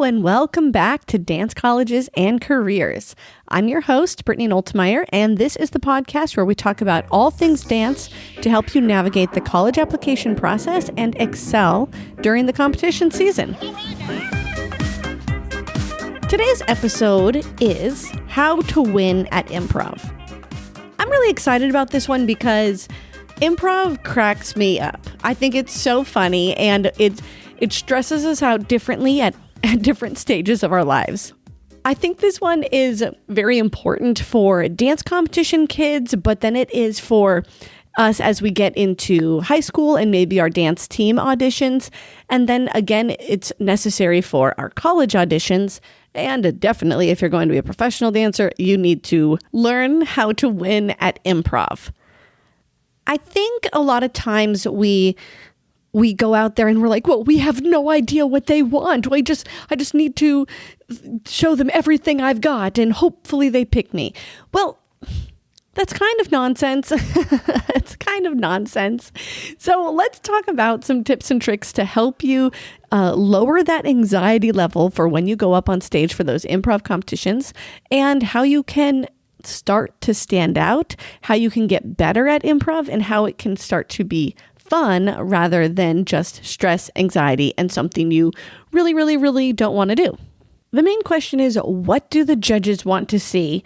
and welcome back to Dance Colleges and Careers. I'm your host, Brittany Noltemeyer, and this is the podcast where we talk about all things dance to help you navigate the college application process and excel during the competition season. Today's episode is How to Win at Improv. I'm really excited about this one because improv cracks me up. I think it's so funny, and it stresses us out differently at different stages of our lives. I think this one is very important for dance competition kids, but then it is for us as we get into high school and maybe our dance team auditions. And then again, it's necessary for our college auditions. And definitely, if you're going to be a professional dancer, you need to learn how to win at improv. I think a lot of times we go out there and we're like, well, we have no idea what they want. I just need to show them everything I've got and hopefully they pick me. Well, that's kind of nonsense. It's kind of nonsense. So let's talk about some tips and tricks to help you lower that anxiety level for when you go up on stage for those improv competitions, and how you can start to stand out, how you can get better at improv, and how it can start to be fun rather than just stress, anxiety, and something you really, really, really don't want to do. The main question is, what do the judges want to see,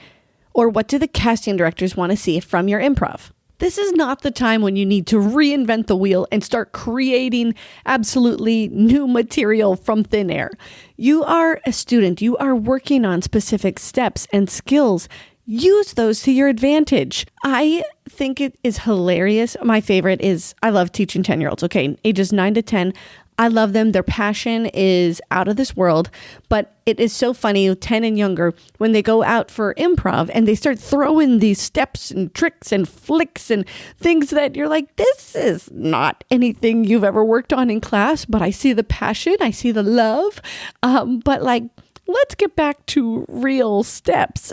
or what do the casting directors want to see from your improv? This is not the time when you need to reinvent the wheel and start creating absolutely new material from thin air. You are a student. You are working on specific steps and skills. Use those to your advantage. I think it is hilarious. My favorite is, I love teaching 10-year-olds, okay, ages 9 to 10. I love them. Their passion is out of this world, but it is so funny, 10 and younger, when they go out for improv and they start throwing these steps and tricks and flicks and things that you're like, this is not anything you've ever worked on in class, but I see the passion, I see the love, but like, let's get back to real steps.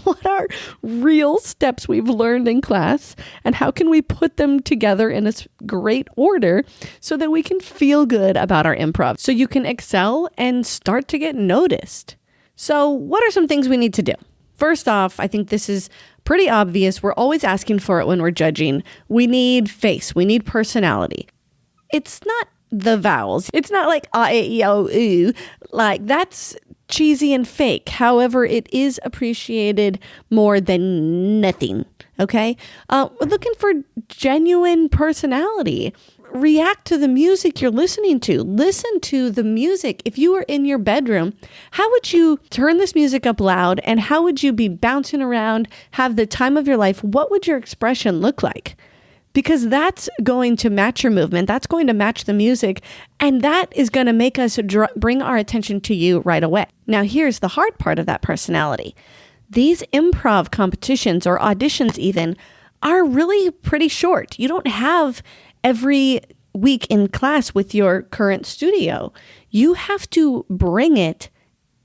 What are real steps we've learned in class, and how can we put them together in a great order so that we can feel good about our improv, so you can excel and start to get noticed? So what are some things we need to do? First off, I think this is pretty obvious. We're always asking for it when we're judging. We need face. We need personality. It's not the vowels. It's not like ah, e, o, u. Like, that's cheesy and fake. However, it is appreciated more than nothing. Okay? We're looking for genuine personality. React to the music you're listening to. Listen to the music. If you were in your bedroom, how would you turn this music up loud, and how would you be bouncing around, have the time of your life? What would your expression look like? Because that's going to match your movement. That's going to match the music. And that is going to make us bring our attention to you right away. Now, here's the hard part of that personality. These improv competitions, or auditions even, are really pretty short. You don't have every week in class with your current studio. You have to bring it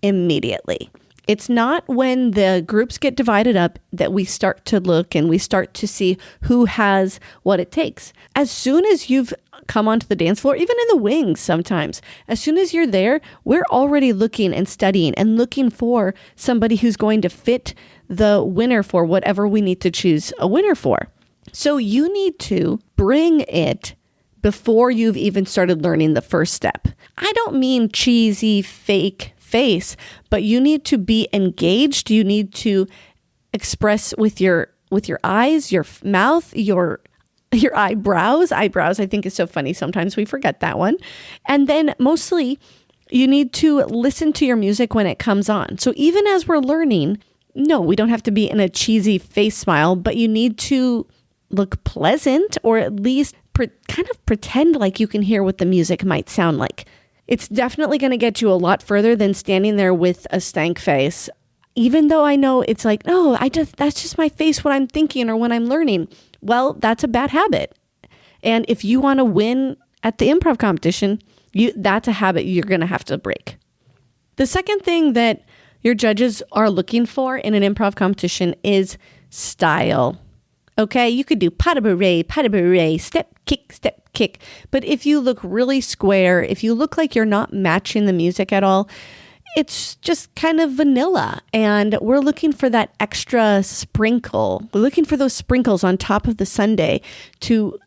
immediately. It's not when the groups get divided up that we start to look and we start to see who has what it takes. As soon as you've come onto the dance floor, even in the wings sometimes, as soon as you're there, we're already looking and studying and looking for somebody who's going to fit the winner for whatever we need to choose a winner for. So you need to bring it before you've even started learning the first step. I don't mean cheesy, fake face, but you need to be engaged. You need to express with your eyes, your mouth, your eyebrows. Eyebrows, I think, is so funny. Sometimes we forget that one. And then mostly you need to listen to your music when it comes on. So even as we're learning, no, we don't have to be in a cheesy face smile, but you need to look pleasant, or at least kind of pretend like you can hear what the music might sound like. It's definitely going to get you a lot further than standing there with a stank face. Even though I know it's like, no, that's just my face when I'm thinking or when I'm learning. Well, that's a bad habit. And if you want to win at the improv competition, that's a habit you're going to have to break. The second thing that your judges are looking for in an improv competition is style. Okay, you could do pas de bourrée, step, kick. But if you look really square, if you look like you're not matching the music at all, it's just kind of vanilla, and we're looking for that extra sprinkle. We're looking for those sprinkles on top of the sundae to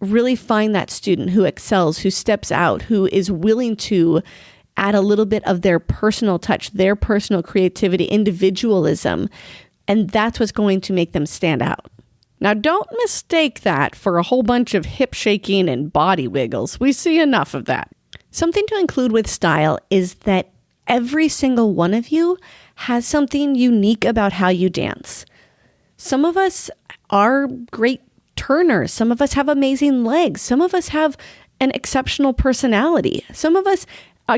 really find that student who excels, who steps out, who is willing to add a little bit of their personal touch, their personal creativity, individualism, and that's what's going to make them stand out. Now, don't mistake that for a whole bunch of hip shaking and body wiggles. We see enough of that. Something to include with style is that every single one of you has something unique about how you dance. Some of us are great turners. Some of us have amazing legs. Some of us have an exceptional personality. Some of us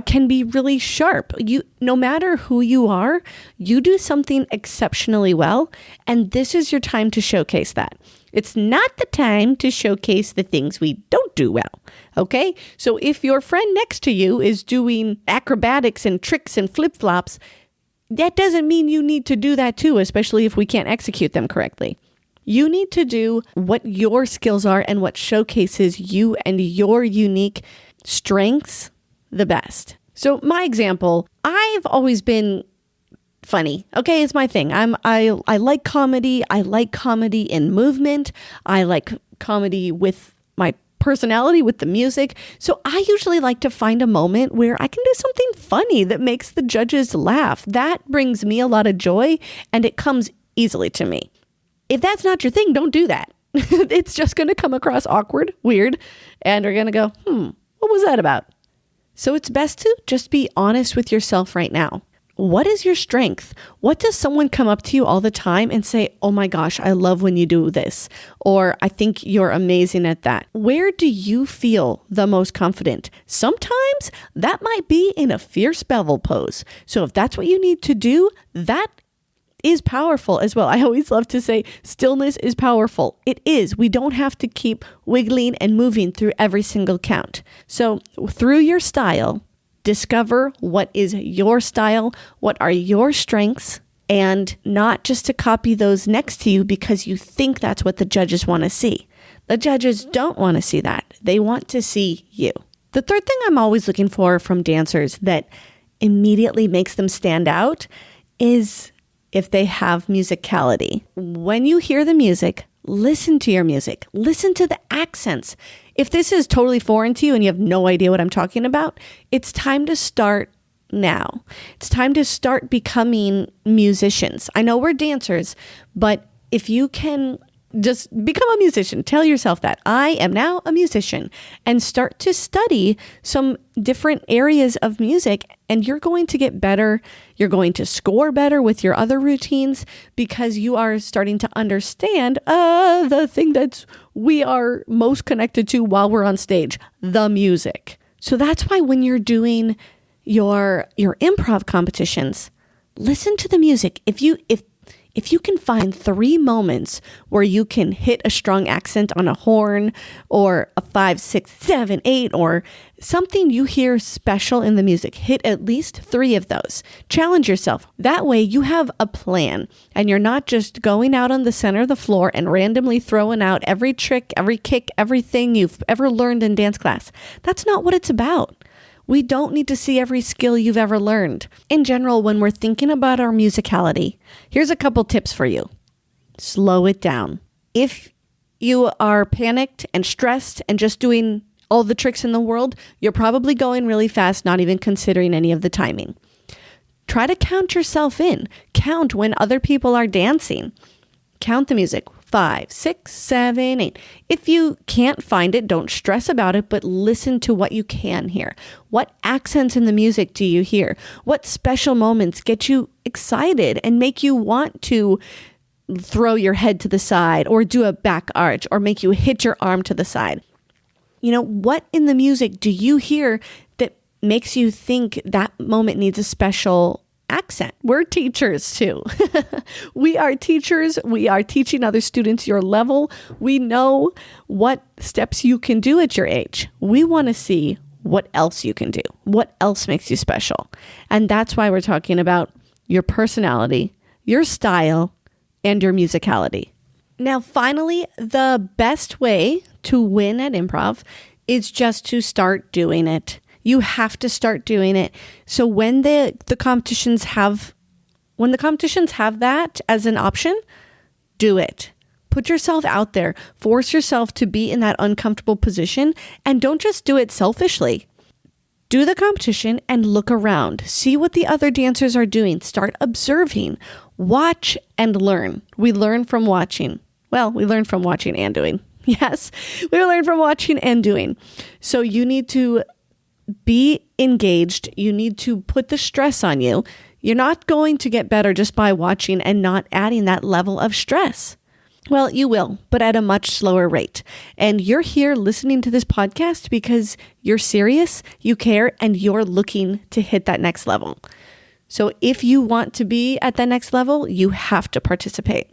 can be really sharp. No matter who you are, you do something exceptionally well, and this is your time to showcase that. It's not the time to showcase the things we don't do well, okay? So if your friend next to you is doing acrobatics and tricks and flip-flops, that doesn't mean you need to do that too, especially if we can't execute them correctly. You need to do what your skills are and what showcases you and your unique strengths the best. So my example, I've always been funny. Okay, it's my thing. I like comedy. I like comedy in movement. I like comedy with my personality, with the music. So I usually like to find a moment where I can do something funny that makes the judges laugh. That brings me a lot of joy, and it comes easily to me. If that's not your thing, don't do that. It's just going to come across awkward, weird, and you're going to go, what was that about? So it's best to just be honest with yourself right now. What is your strength? What does someone come up to you all the time and say, oh my gosh, I love when you do this, or I think you're amazing at that? Where do you feel the most confident? Sometimes that might be in a fierce bevel pose. So if that's what you need to do, that is powerful as well. I always love to say stillness is powerful. It is. We don't have to keep wiggling and moving through every single count. So through your style, discover what is your style, what are your strengths, and not just to copy those next to you because you think that's what the judges want to see. The judges don't want to see that. They want to see you. The third thing I'm always looking for from dancers that immediately makes them stand out is if they have musicality. When you hear the music, listen to your music. Listen to the accents. If this is totally foreign to you and you have no idea what I'm talking about, it's time to start now. It's time to start becoming musicians. I know we're dancers, but if you can just become a musician, tell yourself that I am now a musician, and start to study some different areas of music, and you're going to get better. You're going to score better with your other routines because you are starting to understand the thing that we are most connected to while we're on stage, the music. So that's why when you're doing your improv competitions, listen to the music. If you can find 3 moments where you can hit a strong accent on a horn or a 5, 6, 7, 8, or something you hear special in the music, hit at least 3 of those. Challenge yourself. That way you have a plan and you're not just going out on the center of the floor and randomly throwing out every trick, every kick, everything you've ever learned in dance class. That's not what it's about. We don't need to see every skill you've ever learned. In general, when we're thinking about our musicality, here's a couple tips for you. Slow it down. If you are panicked and stressed and just doing all the tricks in the world, you're probably going really fast, not even considering any of the timing. Try to count yourself in. Count when other people are dancing. Count the music. 5, 6, 7, 8. If you can't find it, don't stress about it, but listen to what you can hear. What accents in the music do you hear? What special moments get you excited and make you want to throw your head to the side or do a back arch or make you hit your arm to the side? You know, what in the music do you hear that makes you think that moment needs a special accent? We're teachers too. We are teachers. We are teaching other students your level. We know what steps you can do at your age. We want to see what else you can do. What else makes you special? And that's why we're talking about your personality, your style, and your musicality. Now, finally, the best way to win at improv is just to start doing it. You have to start doing it. So when the competitions have that as an option, do it. Put yourself out there. Force yourself to be in that uncomfortable position, and don't just do it selfishly. Do the competition and look around. See what the other dancers are doing. Start observing. Watch and learn. We learn from watching. Well, we learn from watching and doing. Yes, we learn from watching and doing. So you need to be engaged. You need to put the stress on you. You're not going to get better just by watching and not adding that level of stress. Well, you will, but at a much slower rate. And you're here listening to this podcast because you're serious, you care, and you're looking to hit that next level. So if you want to be at that next level, you have to participate.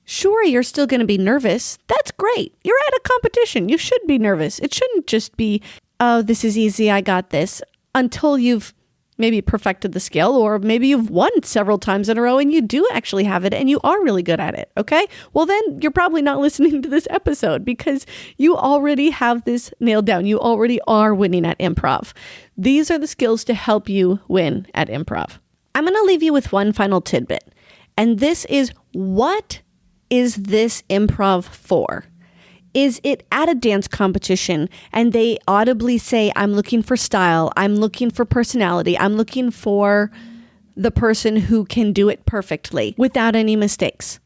Sure, you're still going to be nervous. That's great. You're at a competition. You should be nervous. It shouldn't just be, oh, this is easy, I got this, until you've maybe perfected the skill, or maybe you've won several times in a row and you do actually have it and you are really good at it. Okay. Well, then you're probably not listening to this episode because you already have this nailed down. You already are winning at improv. These are the skills to help you win at improv. I'm going to leave you with one final tidbit. And this is, what is this improv for? Is it at a dance competition and they audibly say, I'm looking for style, I'm looking for personality, I'm looking for the person who can do it perfectly without any mistakes?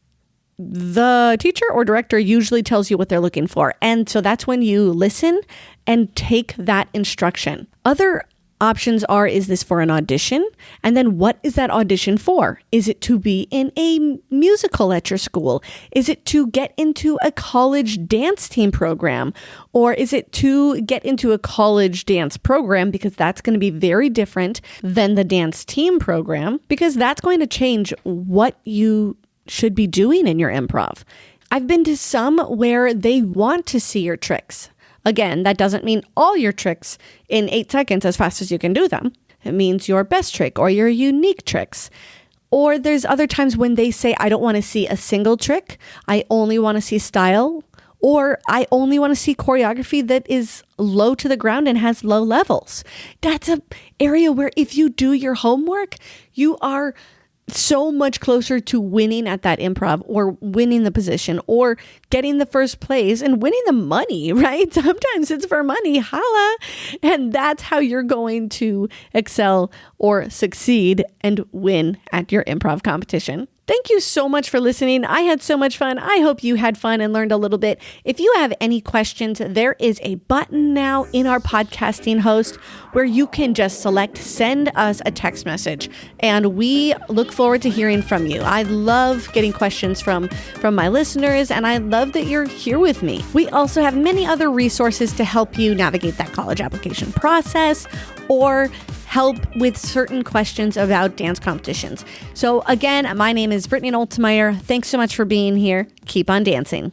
The teacher or director usually tells you what they're looking for. And so that's when you listen and take that instruction. Other options are, is this for an audition? And then what is that audition for? Is it to be in a musical at your school? Is it to get into a college dance team program? Or is it to get into a college dance program? Because that's going to be very different than the dance team program, because that's going to change what you should be doing in your improv. I've been to some where they want to see your tricks. Again, that doesn't mean all your tricks in 8 seconds as fast as you can do them. It means your best trick or your unique tricks. Or there's other times when they say, I don't want to see a single trick. I only want to see style. Or I only want to see choreography that is low to the ground and has low levels. That's an area where if you do your homework, you are so much closer to winning at that improv, or winning the position, or getting the first place and winning the money, right? Sometimes it's for money, holla. And that's how you're going to excel or succeed and win at your improv competition. Thank you so much for listening. I had so much fun. I hope you had fun and learned a little bit. If you have any questions, there is a button now in our podcasting host where you can just select send us a text message. And we look forward to hearing from you. I love getting questions from my listeners, and I love that you're here with me. We also have many other resources to help you navigate that college application process or help with certain questions about dance competitions. So again, my name is Brittany Oltmeyer. Thanks so much for being here. Keep on dancing.